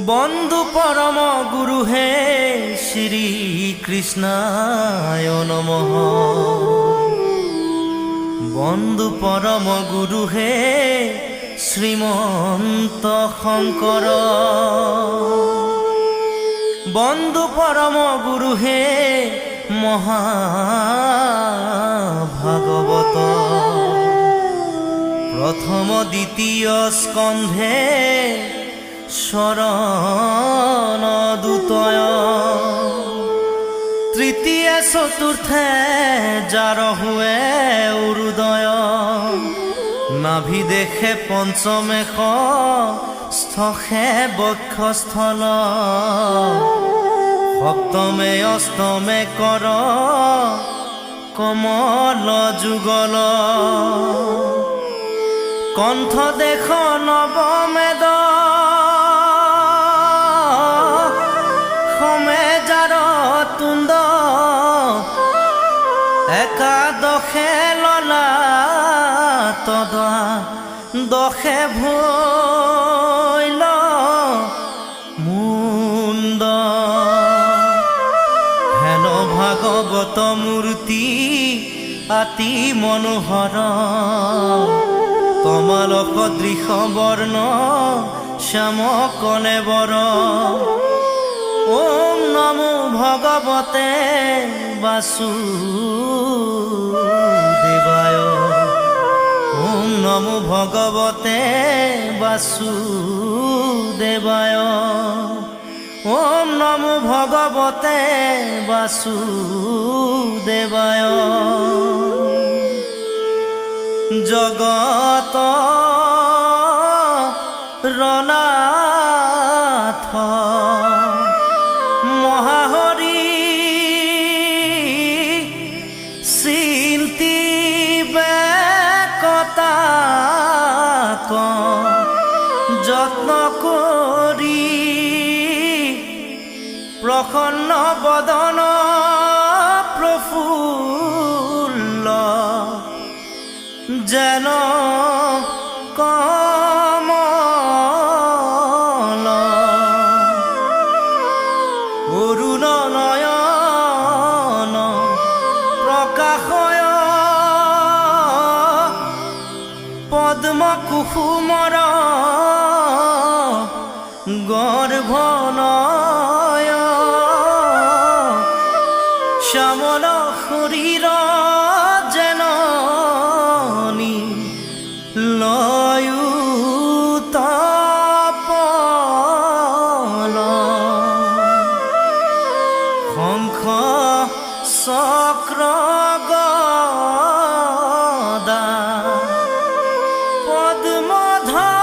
বন্ধু পরম গুরু হে শ্রী কৃষ্ণায় নমঃ। বন্ধু পরম গুরু হে শ্রীমন্ত শঙ্কর। বন্ধু পরম গুরু হে মহাভাগবত। প্রথম দ্বিতীয় স্কন্ধে শরণ দুতয়। তৃতীয় চতুর্থে যার হুয়ে উদয়। নাভি দেখে পঞ্চমে স্থে বক্ষস্থল। সপ্তমে অষ্টমে কর কমল যুগল। কণ্ঠ দেখ নবমেদ। সমে যার তুণ্ড একাদশে ললা তদা। দশে ভৈল মুণ্ড। হেন ভাগৱত মূৰ্তি অতি মনোহৰ। তমালক দৃশ বৰ্ণ শ্যাম কলেবৰ। ওম নমো ভগৱতে বাসুদেবায়। ওম নমো ভগৱতে বাসুদেবায়। ওম নমো ভগৱতে বাসুদেবায়। জগত ৰনাথ মহাহৰি চিন্তিবে কতাক। যত্ন কৰি প্ৰসন্ন বদন প্ৰফুল্ল। যেন কমল অৰুণ নয়ন প্ৰকাশয়। পদ্ম কুসুমৰ গৰ্ভনয়। শ্যামল শৰীৰ যেন লয়ুতপল। শঙ্খ চক্ৰ গদা পদ্মধৰ।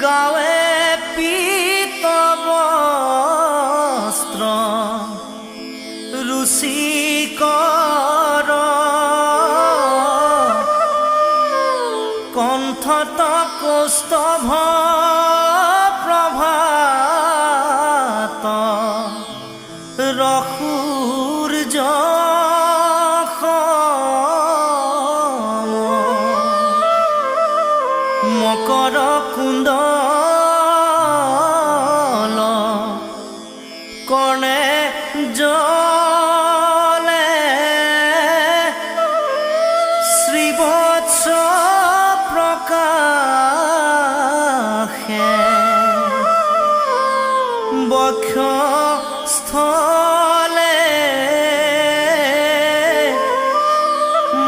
গাৱে পীত বস্ত্ৰ ৰুচিকৰ। কণ্ঠত কৌস্তভ প্ৰভাত। ৰসূৰ্য মকৰ কুণ্ডল। কৰ্ণে জলে শ্ৰীবৎস প্ৰকাশে। বক্ষস্থলে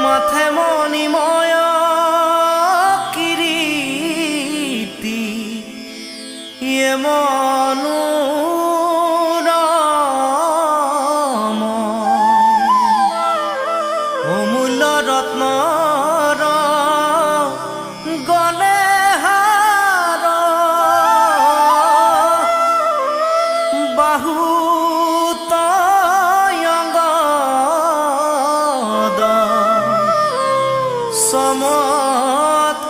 মাথে মণিময় কিৰীটি। ইয়ে মনোৰম অমূল্য ৰত্নৰ গলে হার। বাহুত অঙ্গদ চমৎকার।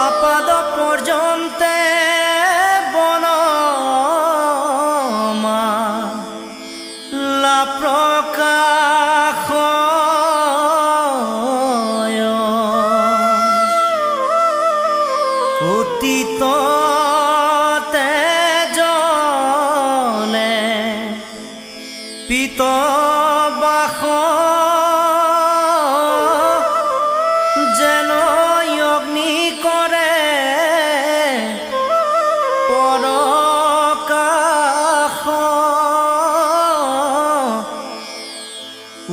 আপাদ পর্যন্তে বনমা লা প্রকাশ। বাস যেন অগ্নি করে পরকাশ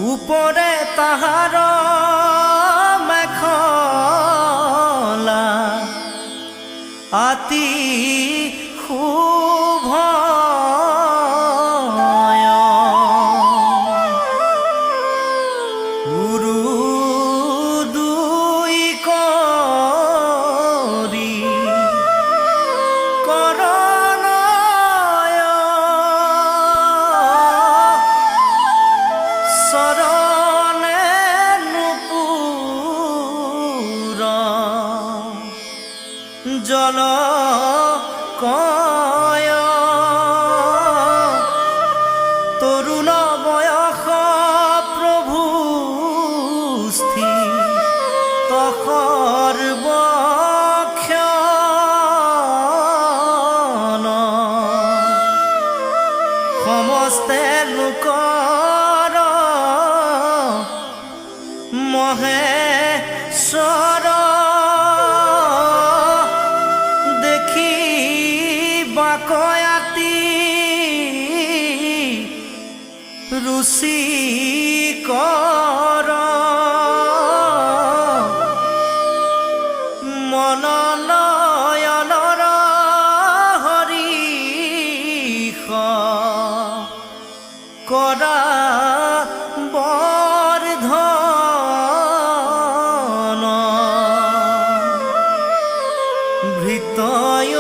উপরে তাহার মেখলা আতি শুভ উৰু দুই কৰি কৰণয় চৰণে নুপুৰ জল কয় তৰুণ বয়স প্ৰভু তসৰ্বক্ষণ সমস্তে লোকৰ মহেশ্বৰ দেখি বাকয়াতি ৰুচিকৰ মননয়নৰ হৰিষ কৰা বৰ্ধন ভৃতয়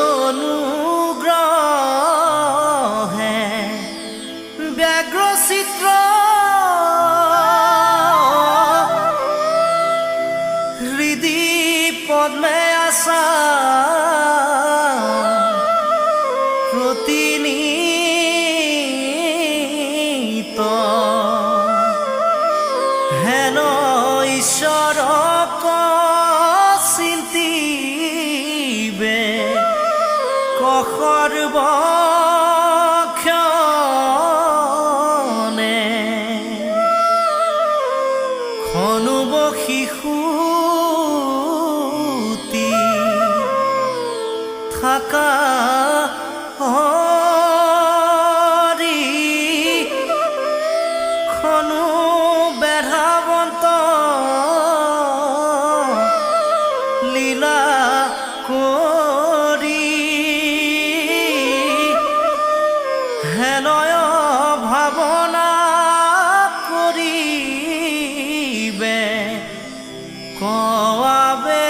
অনুগ্ৰহে ব্যাঘ্ৰ চিত্ৰ হৃদি পদ্মে আশা প্ৰতিনিত হেন ঈশ্বৰক চিন্তিবে কসৰ্বক্ষণে খনুব শিশুতি থাকা হৰি খনু বেঢ়াবন্ত লীলা কৰি হেনয় ভাৱনা কৰিবে কৱাবে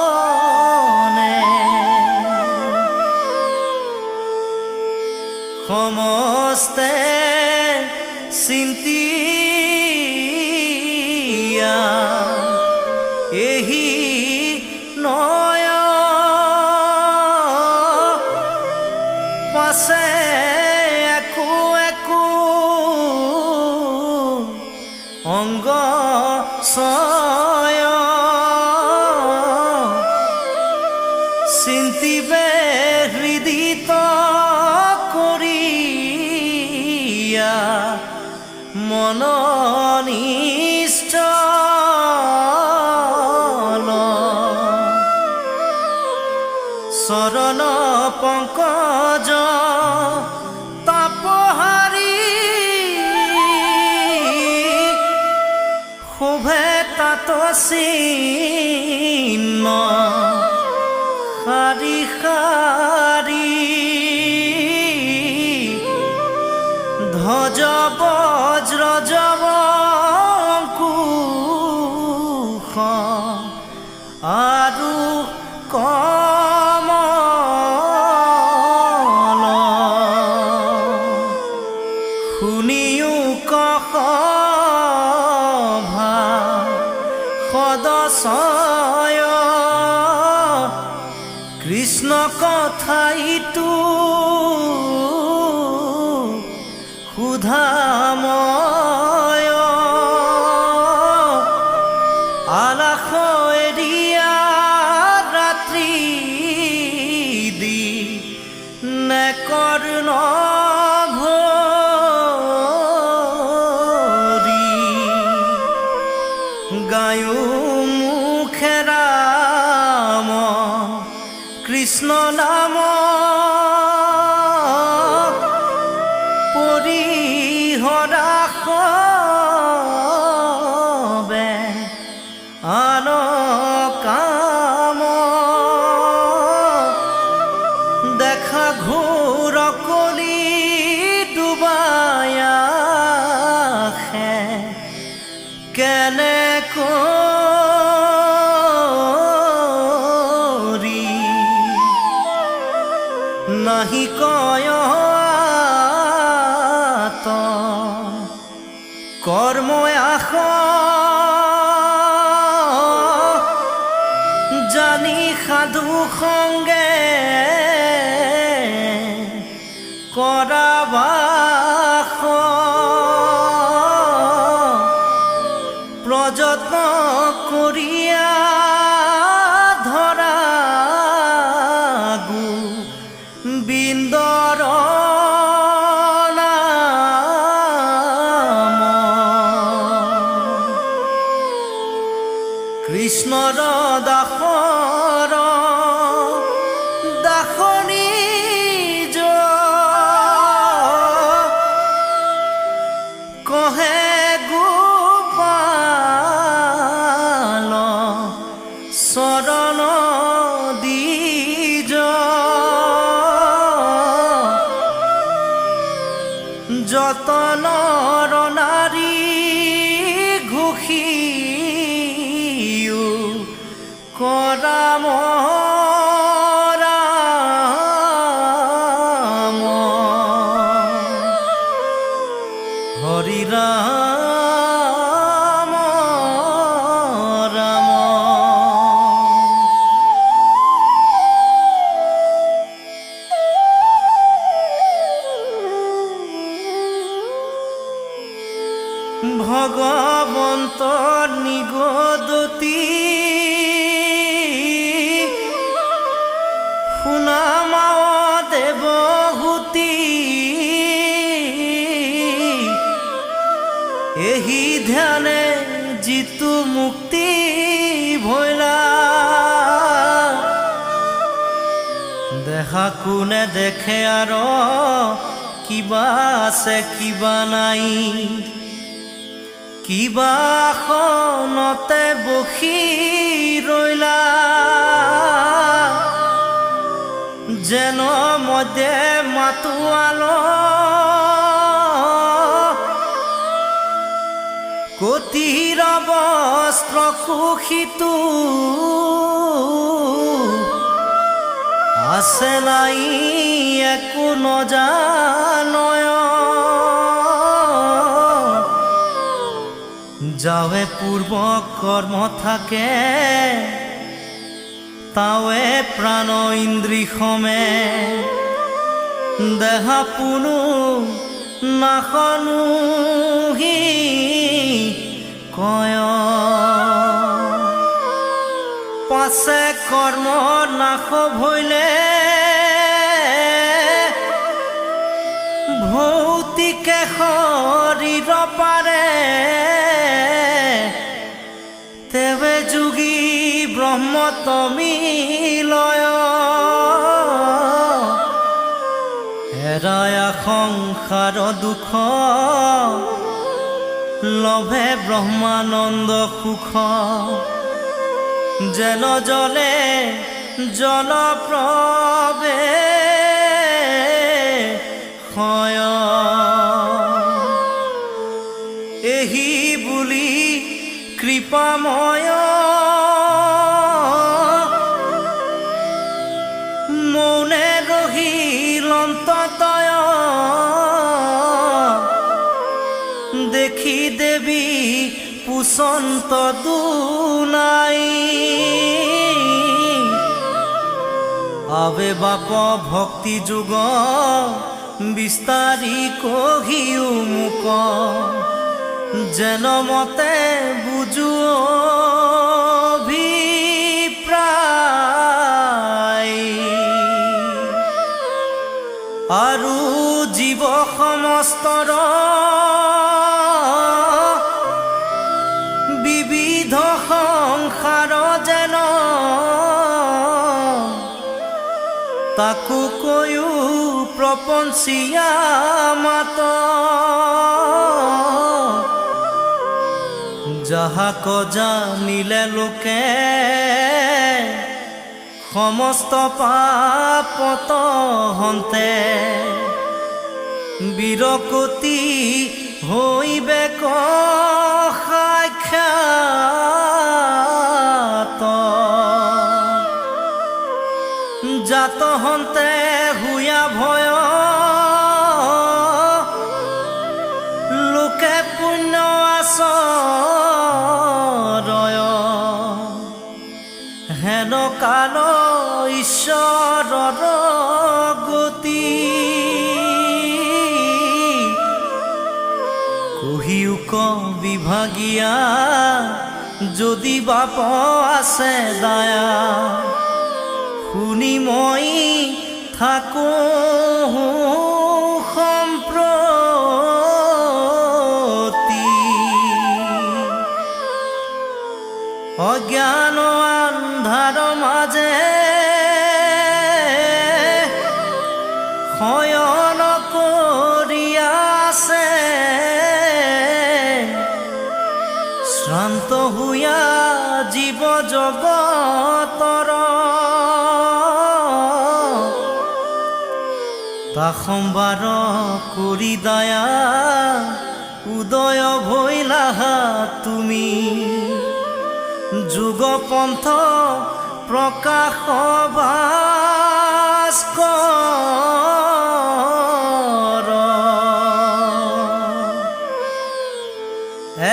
মনে সমস্তে চিন্তিয়া এহি নয় পাছে একো একো অংগ ছয় চিন্তিবে হৃদিত কৰিয়া মননিষ্ঠ চৰণ পংকজ তাপহাৰী শোভে তাত চিহ্ন শাৰী শাৰী ধ্বজ বজ্ৰ জব অঙ্কুশ আৰু কমল শুনিও কসভা সদস্য কৃষ্ণ কথাইতো সুধাময় আলাস এৰিয়া ৰাত্ৰি দি নেকৰ্ণ ভোজন বায়ু মুখে ৰাম কৃষ্ণ নাম পৰিহৰা সবে আন কাম দেখা ঘোৰ কলি ডুবায়া কেনে কৰি নাহি কয় কৰ্মই আস জানি সাধু সংগে কৰাবাস প্ৰযত্ন কৰিয়া ধৰা গোবিন্দৰ নাম কৃষ্ণৰ দাসৰ দাসনী কহে গোপাল চৰণ দ্বিজ যতনৰ নাৰী ঘোষিও কৰাম ৰাম হৰি ৰাম ৰাম ভগৱন্ত নিগদতি শুনামাও দেৱহূতি এহি ধ্যানে যিটো মুক্তি ভৈলা দেখা কোনে দেখে আৰু কিবা আছে কিবা নাই কিবা আসনতে বহি ৰৈলা যেন মধ্যে মাতোৱাল কতিৰ বস্ত্ৰ কুশিতো আছে নাই একো নজানয় যাৱে পূৰ্ব কৰ্ম থাকে তাৱে প্ৰাণ ইন্দ্ৰী সমে দেহা পুনু নাখনুহি কয় পাছে কৰ্ম নাশ ভৈলে ভৌতিকে শৰীৰ পাৰে তেৱে যোগী ব্ৰহ্মতমী লয় হেৰায়া সংসাৰ দুখ লভে ব্ৰহ্মানন্দ সুখ যেন জলে জলপ্ৰবে হয় এহি বুলি কৃপাময় মৌনে ৰহিল অন্ততয় দেখি দেৱী পুচন্ত দুনাই আবে বাপ ভক্তি যুগ বিস্তাৰি কহিও মুক যেন মতে বুজু অভিপ্ৰায় আৰু জীৱ সমস্তৰ বিবিধ কাকো কৈও প্ৰপঞ্চিয়া মাত যাহাক জানিলে লোকে সমস্ত পাপত হন্তে বিৰকতি হৈবে সাক্ষাৎ জাত হন্তে হুয়া ভয় লোকে পুণ্য আচৰয় হেন কাল ঈশ্বৰৰ গতি কহিউক বিভাগীয়া যদি বাপ আছে দায়া শুনি মই থাকো সম্প্ৰতি অজ্ঞান আন্ধাৰ মাজে শয়ন কৰি আছে শ্ৰান্ত হুয়া জীৱ জগতৰ তা সম্বাৰ কৰি দয়া উদয় ভৈলাহা তুমি যুগ পন্থ প্ৰকাশ ভাস্কৰ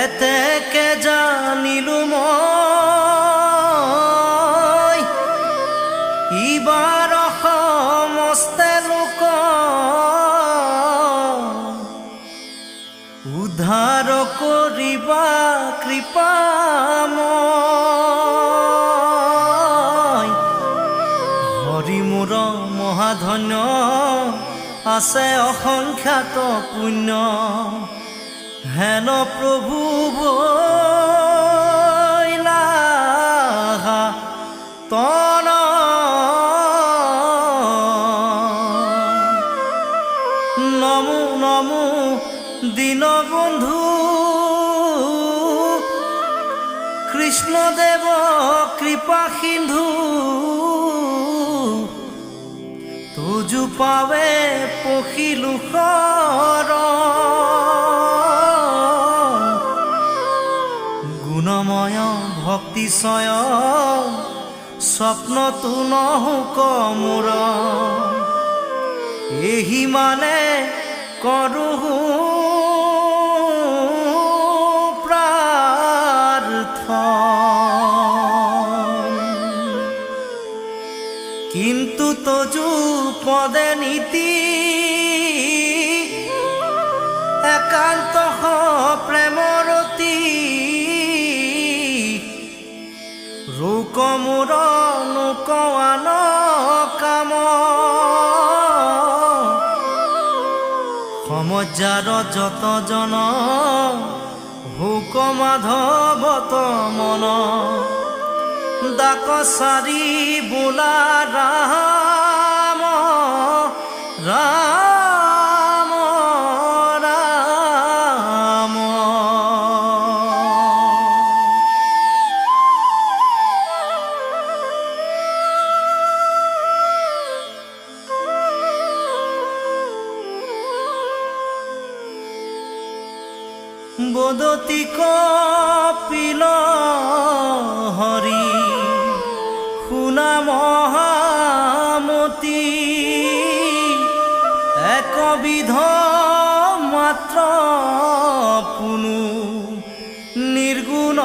এতেকে জানিলো মই ইবাৰ সমস্তে লোক উদ্ধাৰ কৰিবা কৃপাময় হৰি মোৰ মহাধন্য আছে অসংখ্যাত পুণ্য হেন প্ৰভু ভৈলাহা তন নমো নমো দীনবন্ধু কৃষ্ণদেৱ কৃপা সিন্ধু তুজু পাৱে পখিলো শৰণ গুণময় ভক্তিচয় স্বপ্নতো নহুক মোৰ এহি মানে কৰোঁ কিন্তু তজু পদে নীতি একান্ত প্ৰেমৰতি ৰোক মোৰ নোকোৱান কাম সমজ্জাৰ যত জন হুক মাধৱত মন ডাক সাৰি বোলা ৰাম ৰাম ৰাম বদতি কপিল হৰি শুনা মহামতি একবিধ মাত্ৰ পুনু নিৰ্গুণ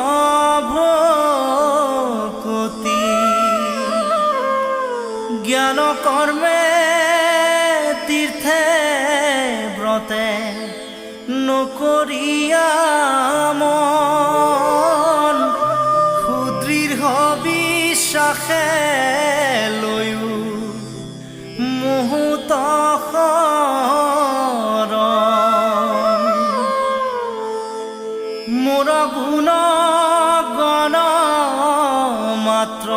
ভকতি জ্ঞান কৰ্মে তীৰ্থে ব্ৰতে নকৰিয়া মন সুদৃঢ় বিশ্বাসে লৈও মুহূৰ্ত মোৰ গুণ গণ মাত্ৰ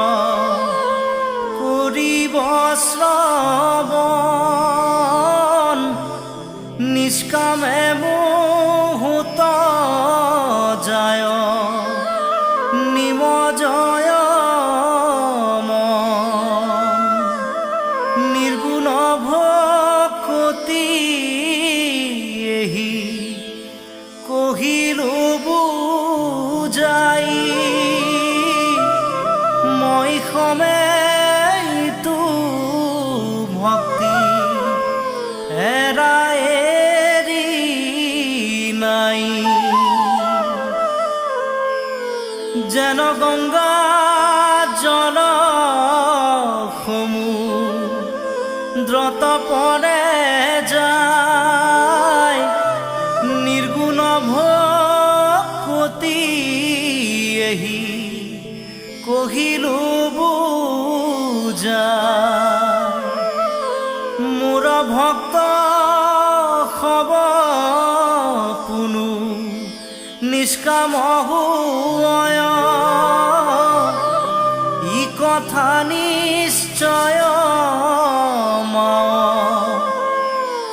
কৰিব শ্ৰম কহিলো বুজাই মই সমেইতো ভক্তি এৰা এৰি নাই যেন গংগা জল সমুদ্ৰত পৰে যায় নিৰ্গুণ ভকতি এহি কহিলো বুজাই মোৰ ভক্ত হব পুনু নিষ্কাম হুয় ই কথা নিশ্চয়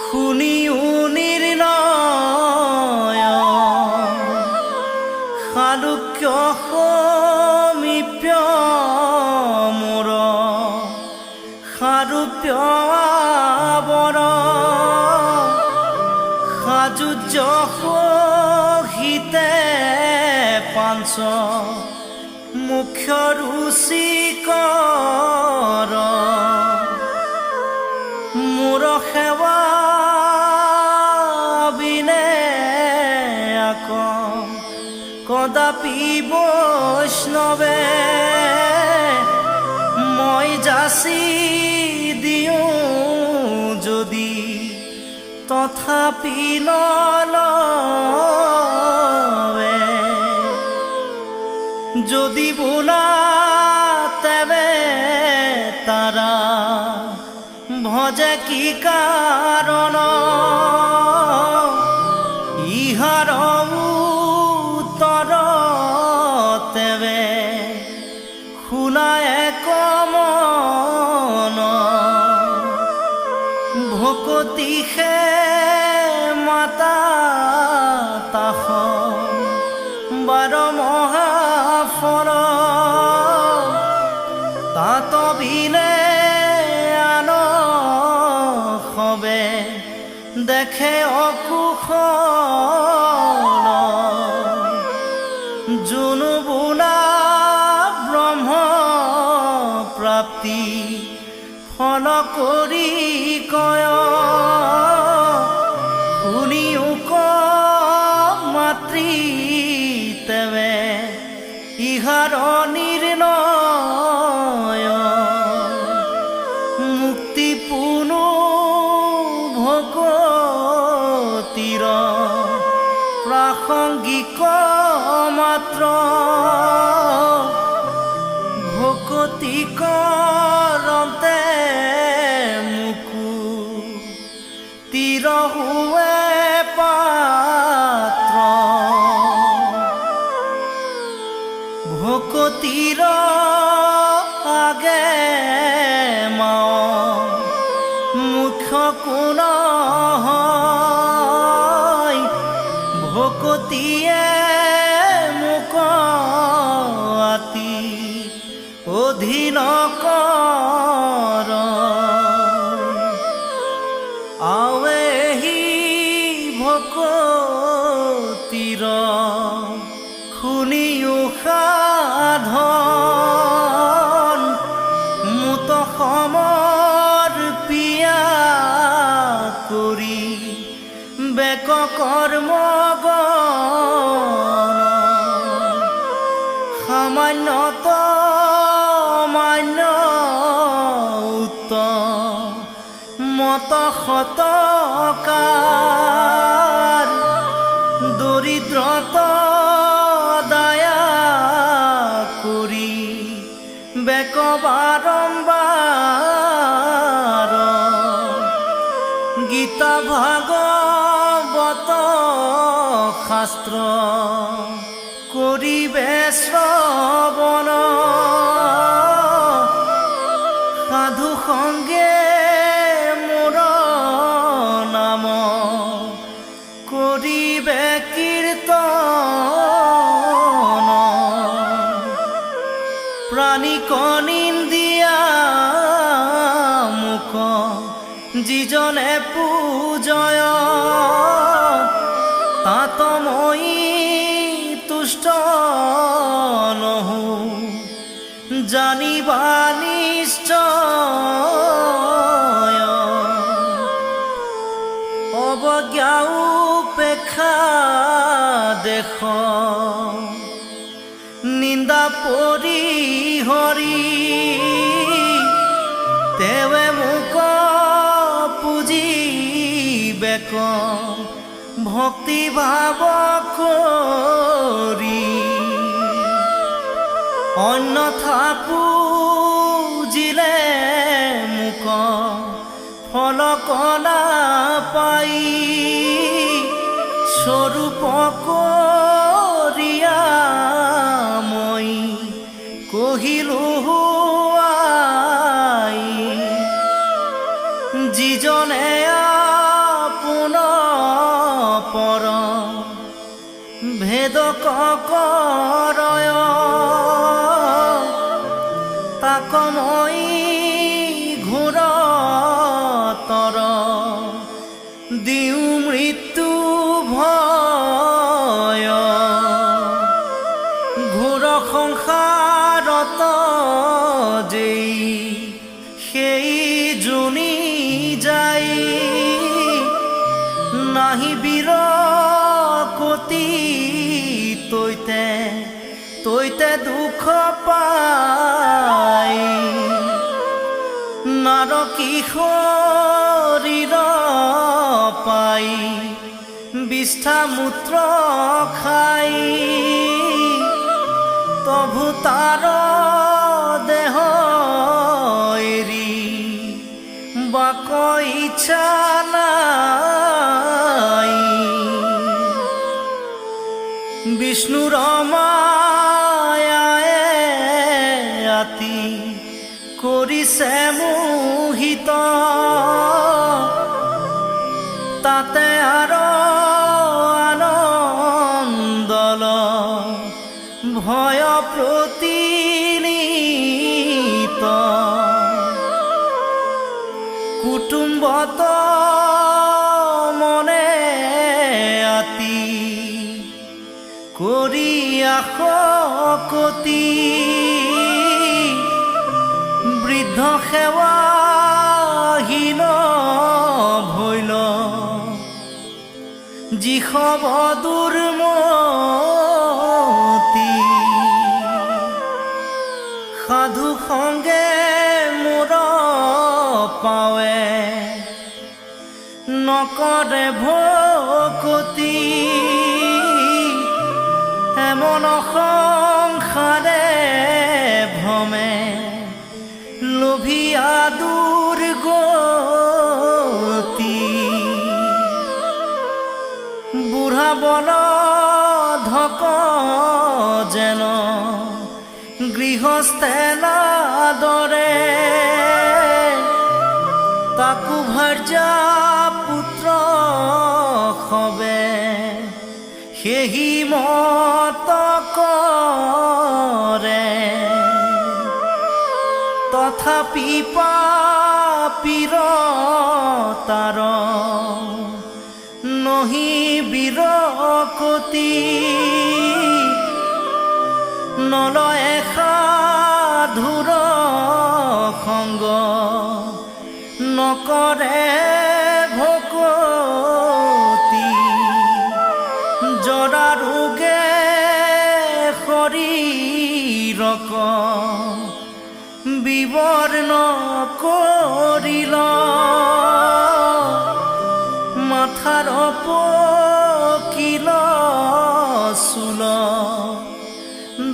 শুনিও নিৰ্ণয় শালুক্য সমীপ্য মোৰ সাৰূপ্য আৱৰ সাজুজ্য সহিতে পাঞ্চ মুখ্য ৰুচিকৰ মোৰ সেৱা বিনে আক কদাপি বৈষ্ণৱে মই যাচি দিওঁ যদি তথাপি নলৱে যদি বোলা তেবে তাৰা ভজে কি কাৰণ ইহাৰ উত্তৰ তেবে শুনায় কমন ভকতি সে মাতা তাহ বাৰ মহাফল তাত বিনে আন হবে দেখে অকুশল যোনো বোলা ব্ৰহ্ম প্ৰাপ্তি ফল কৰি কয় শুনিও ক মাতৃ তেবে ইহাৰ নিৰ্ণয় মুক্তি পুনু ভকতিৰ প্ৰাসংগিক মাত্ৰ ভকতি কৰন্তে মুকু তীৰ হুৱে পাত্ৰ ভকতিৰ আগে মাও মুখ্য কোন হয় ভকতিয়ে মোক আতি অধীন কৰ আৱেহি ভকতিৰ শুনিও সাধন মুত সমৰ্পিয়া কৰি বেক কৰ্ম সামান্যত মান্য উত্তমত শতকাৰ দৰিদ্ৰত দয়া কৰি বেক বাৰম্বাৰ গীতা ভাগৱত শাস্ত্ৰ কৰিবে শ্ৰৱণ সাধু সংগে মোৰ নাম কৰিবে কীৰ্তন প্ৰাণিক নিন্দিয়া মুখ যিজনে পূজয় আতময়ী তুষ্ট নহো জানিবা নিশ্চয় অৱজ্ঞা উপেক্ষা দেখ নিন্দা পৰি হৰি তেৱে মোক পুজিবেক ভক্তি ভাৱ কৰি অন্যথা পুজিলে মোক ফল কলা পাই স্বৰূপ কৰিয়া মই কহিলো আই যিজনে আপোন পৰ ভেদ কৰয় তাক মই ঘোৰ তৰ দিওঁ মৃত্যু ভয় ঘোৰ সংসাৰত যেই সেই জুনি যাই নাহি বীৰ কতি তৈতে তৈতে দুখ পাই নাৰ কিশোৰীৰ পাই বিষ্ঠা মূত্ৰ খাই তভু তাৰ দেহ এৰি বাক ইচ্ছা নাই বিষ্ণুৰ মায়ায়ে আতি কৰিছে মোহিত তাতে আৰু আনন্দল ভয় প্ৰতিনিত কুটুম্বত মনে আতি কৰি আশকতি বৃদ্ধ সেৱাহীন ভৈল যিসব দুৰ্মতি সাধু সংগে মোৰ পাৱে নকৰে ভকতি এমন সংসাৰে ভ্ৰমে লোভিয়া দুৰ্গতি বুঢ়া বল ধক যেন গৃহস্থে নাদৰে তাকো ভাৰ্যা পুত্ৰ সবে সেহি মত কৰে তথাপি পাপীৰ তাৰ নহি বীৰকতি নলয় সাধুৰ সংগ নকৰে ভকতি জৰা ৰোগে শৰীৰক বিবৰ্ণ কৰিল মাথাৰ পকিল চুল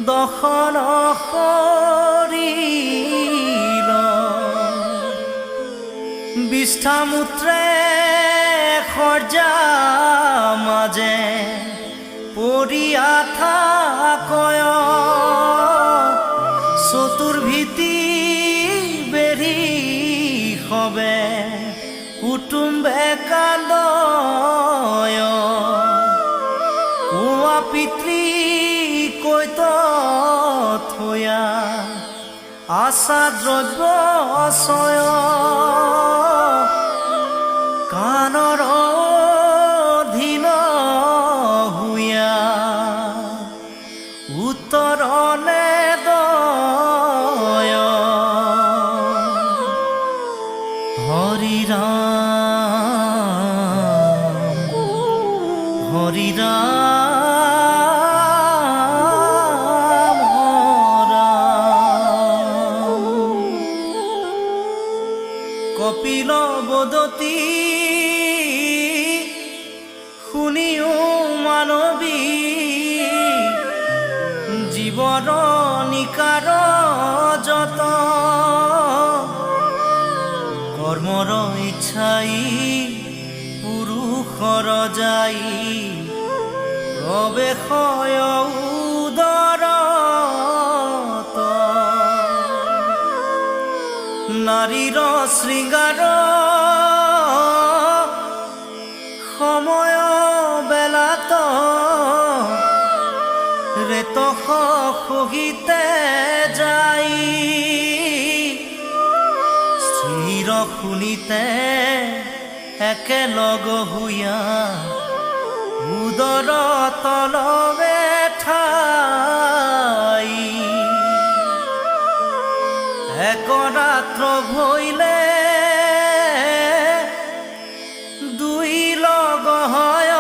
দশন শৰীৰ বিষ্ঠামূত্ৰে সৰ্জা মাজে পৰিয়া থাকয় চতুৰ্ভীতি বেঢ়ি সবে কুটুম্বে কান্দয় কোৱা পিতৃ কৈত থয়া আশা দ্ৰব্য অচয় কাণৰ অধীন হৰি ৰাম ৰাম। কপিল বদতি শুনিও মানবী জীৱৰ নিকাৰ যত কৰ্মৰ ইচ্ছাই পুৰুষৰ যাই প্ৰৱেশয় উদৰত নাৰীৰ শৃংগাৰ সময় বেলাত ৰেতস সহিতে যাই স্ত্ৰীৰ শুনিতে একেলগ হুয়া উদৰ তলবে ঠাই এক ৰাত্ৰ ভৈলে দুই লগ হয়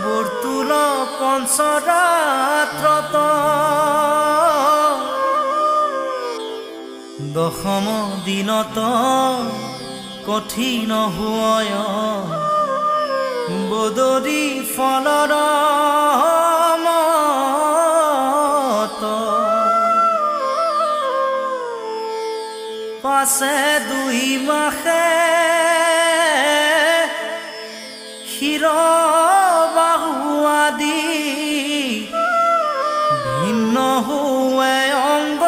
বৰ্তুল পঞ্চৰাত্ৰত দশম দিনত কঠিন হয় বদৰি ফলৰ মত পাছে দুই মাহে শিৰ বাহু আদি ভিন্ন হুৱে অংগ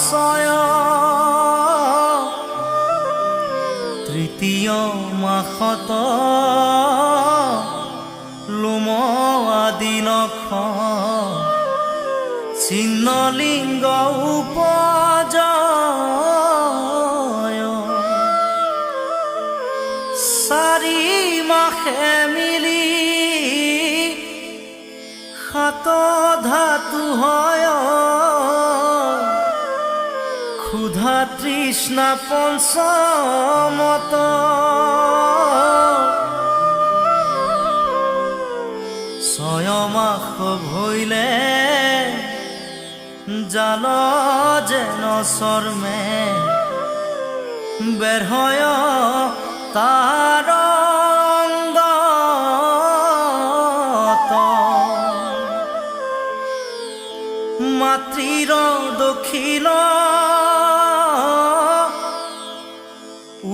ছয় তৃতীয় মাসত লোম আদি নখ চিহ্নলিংগ উপজয় চাৰি মাহে মিলি সাত ধাতু হয় ক্ষুধা তৃষ্ণা পঞ্চমত ছয় মাস ভৈলে জাল যেন চৰ্মে বেৰ হয় তাৰ অংগত মাতৃৰ দক্ষিণ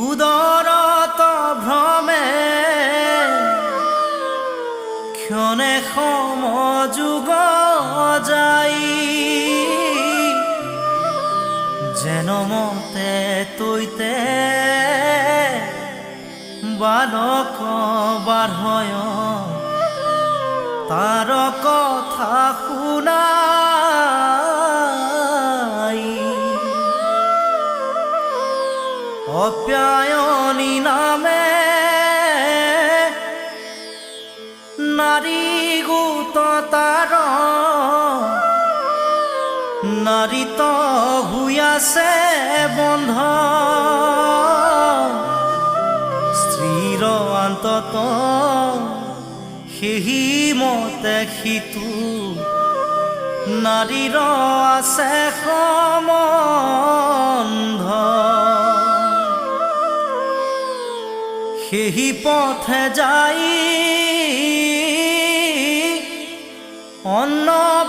উদৰত ভ্ৰমে ক্ষণে সমযোগ যাই যেন মতে তৈতে বালক বাঢ়য় তাৰ কথা শুনাই অপ্যায়নী নামে নাৰী গোট তাৰ নাৰীত হুই আছে বন্ধ স্ত্ৰীৰ অন্তত সেহি মতে সিটো নাৰীৰ আছে সম্বন্ধ সেহি পথে যাই অন্ন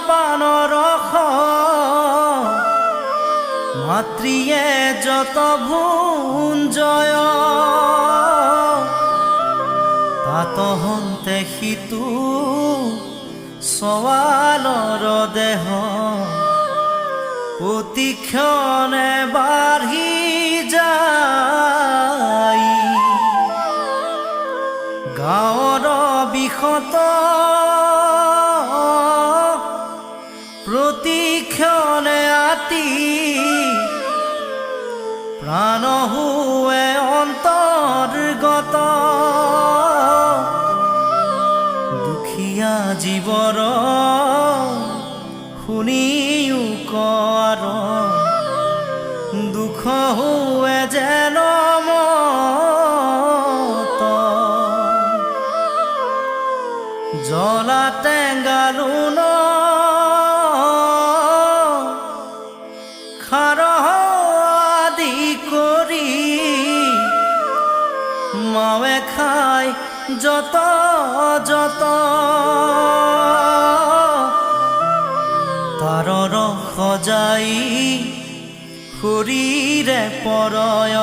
পান ৰস মাতৃয়ে যত ভুঞ্জয় তাত হন্তে সিটো সৱালৰ দেহ প্ৰতিক্ষণে বাঢ়ি যায় গাঁৱৰ বিষত প্ৰতিক্ষণে আতি প্ৰাণ হুৱে অন্তৰ্গত দুখীয়া জীৱৰ শুনিও কৰ দুখ হুৱে যেন মত জলা টেঙালুন খাৰ আদি কৰি মাৱে খাই যত যত তাৰৰ সজাই শৰীৰে পৰয়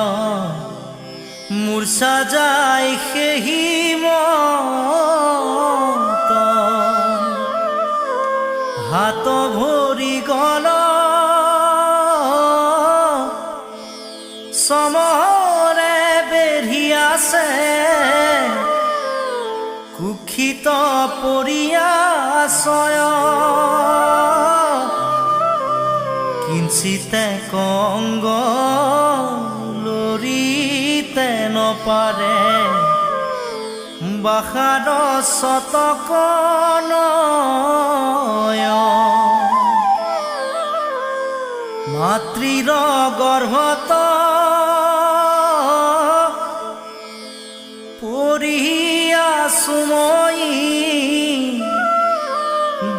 মূৰ্ছা যায় সেহি মত হাত ভৰি গল সমৰে বেঢ়ি আছে কুক্ষিত পৰিয়াছয় কিঞ্চিতে কংগ লৰিতে নপাৰে বাহাৰ শতক নয় মাতৃৰ গৰ্ভত পৰি আছো মই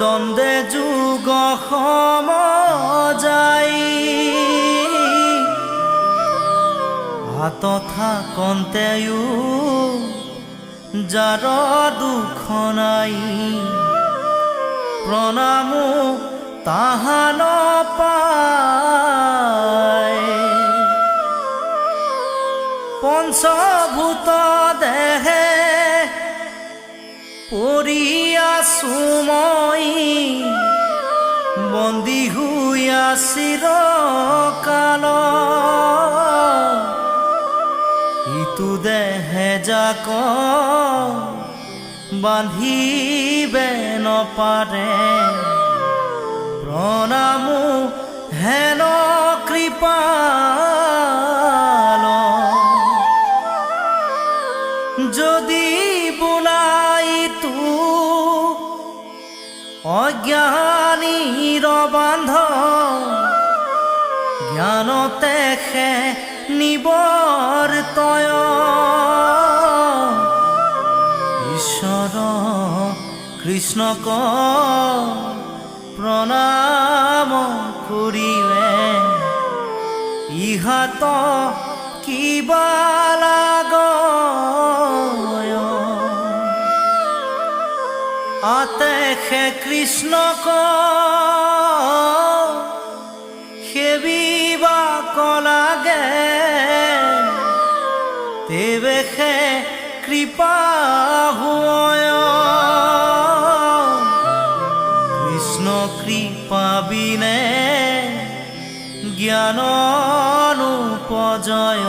দ্বন্দ্বে যুগ সমজাই হাত থাকন্তেও যাৰ দুখ নাই প্ৰণামো তাহা নপায় পঞ্চভূত দেহে পৰি আছো মই বন্দী হৈ চিৰকাল ইটো দেহে যাক বান্ধিবে নপাৰে প্ৰণামো হেন কৃপাল যদি বোলাই তু অজ্ঞানীৰ বান্ধ জ্ঞানতে খে নিবৰ্তয় ঈশ্বৰ কৃষ্ণক প্ৰণাম কৰিলে ইহাত কিবা লাগয় আতেখে কৃষ্ণক সেবিবা লাগে তেবেখে কৃপা হয় কৃষ্ণ কৃপা বিনে জ্ঞান নোপজয়